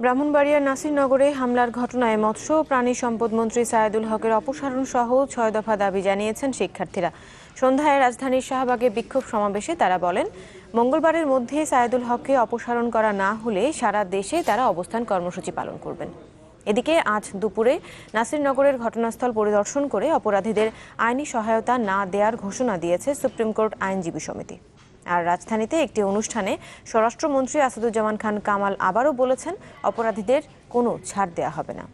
ব্রাহ্মণবাড়িয়ার নাসিরনগরে হামলার ঘটনায় মৎস্য ও প্রাণী সম্পদ মন্ত্রী সায়েদুল হকের অপসারণ সহ ৬ দফা দাবি জানিয়েছেন শিক্ষার্থীরা। সন্ধ্যায় রাজধানীর শাহবাগে বিক্ষোভ সমাবেশে তারা বলেন, মঙ্গলবারের মধ্যে সায়েদুল হককে অপসারণ করা না হলে সারা দেশে তারা অবস্থান কর্মসূচি পালন করবেন। এদিকে আজ দুপুরে নাসিরনগরের ঘটনাস্থল পরিদর্শন করে অপরাধীদের আইনি সহায়তা না দেওয়ার ঘোষণা দিয়েছে সুপ্রিম কোর্ট আইনজীবী সমিতি। আর রাজধানীতে একটি অনুষ্ঠানে স্বরাষ্ট্রমন্ত্রী আসাদুজ্জামান খান কামাল আবারও বলেছেন, অপরাধীদের কোনো ছাড় দেয়া হবে না।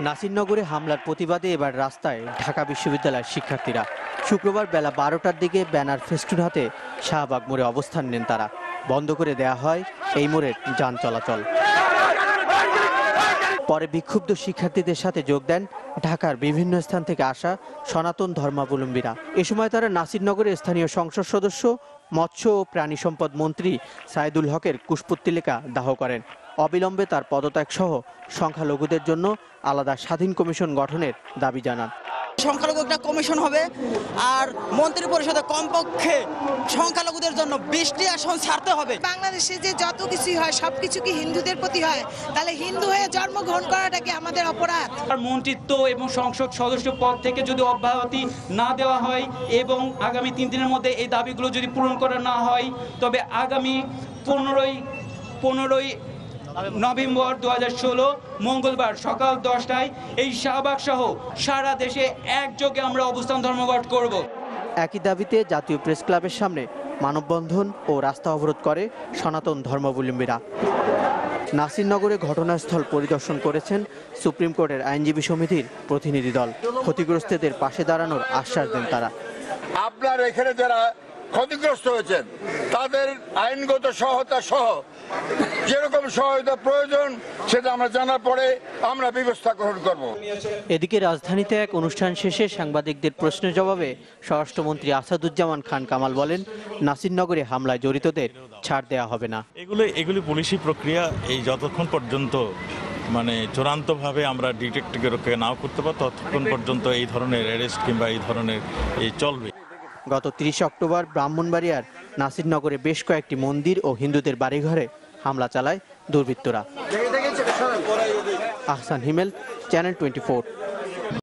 নাসিরনগরে হামলার প্রতিবাদে এবার রাস্তায় ঢাকা বিশ্ববিদ্যালয়ের শিক্ষার্থীরা। শুক্রবার বেলা 12টার দিকে ব্যানার ফেস্টুন হাতে শাহবাগ মোড়ে অবস্থান নেন তারা। বন্ধ করে দেয়া হয় এই মোড়ের যান চলাচল। পরে বিক্ষুব্ধ শিক্ষার্থীদের সাথে যোগ দেন ঢাকার বিভিন্ন স্থান থেকে আসা সনাতন ধর্মাবলম্বীরা। এ সময় তারা নাসিরনগরে স্থানীয় সংসদ সদস্য, মৎস্য ও প্রাণী সম্পদ মন্ত্রী সায়েদুল হকের কুশপুত্তলিকা দাহ করেন। অবিলম্বে তার পদত্যাগ সহ সংখ্যালঘুদের জন্য আলাদা স্বাধীন কমিশন গঠনের দাবি জানান। সংখ্যালঘু একটা কমিশন হবে, আর মন্ত্রী পরিষদে কমপক্ষে সংখ্যালঘুদের জন্য 20টি আসন ছাড়তে হবে। বাংলাদেশে যে যত কিছুই হয় সবকিছু কি হিন্দুদের প্রতি হয়? তাহলে হিন্দু হয়ে জন্মগ্রহণ করাটা কি আমাদের অপরাধ? মন্ত্রিত্ব এবং সংসদ সদস্য পদ থেকে যদি অব্যাহতি না দেওয়া হয় এবং আগামী 3 দিনের মধ্যে এই দাবিগুলো যদি পূরণ করা না হয়, তবে আগামী 15 নভেম্বর 2016 মঙ্গলবার সকাল 10টায় এই শাহবাগ সহ সারা দেশে একযোগে আমরা অবস্থান ধর্মঘট করব। একই দাবিতে জাতীয় প্রেস ক্লাবের সামনে মানববন্ধন ও রাস্তা অবরোধ করে সনাতন ধর্মাবলম্বীরা। নাসিরনগরে ঘটনাস্থল পরিদর্শন করেছেন সুপ্রিম কোর্টের আইনজীবী সমিতির প্রতিনিধি দল। ক্ষতিগ্রস্তদের পাশে দাঁড়ানোর আশ্বাস দেন তারা। আপনার এখানে যারা ক্ষতিগ্রস্ত হয়েছেন তাদের আইনগত সহায়তা সহ যেরকম সহায়তা প্রয়োজন সেটা আমরা জানার পরে আমরা ব্যবস্থা গ্রহণ করব। এদিকে রাজধানীতে এক অনুষ্ঠান শেষে সাংবাদিকদের প্রশ্নের জবাবে স্বরাষ্ট্রমন্ত্রী আসাদুজ্জামান খান কামাল বলেন, নাসিরনগরে হামলায় জড়িতদের ছাড় দেওয়া হবে না। এগুলি পুলিশি প্রক্রিয়া। এই যতক্ষণ পর্যন্ত চূড়ান্তভাবে আমরা ডিটেক্টকে রক্ষা নাও করতে পারি ততক্ষণ পর্যন্ত এই ধরনের অ্যারেস্ট কিংবা এই ধরনের চলবে। গত 30 অক্টোবর ব্রাহ্মণবাড়িয়ার নাসিরনগরে বেশ কয়েকটি মন্দির ও হিন্দুদের বাড়িঘরে হামলা চালায় দুর্বৃত্তরা। আহসান হিমেল, চ্যানেল 24।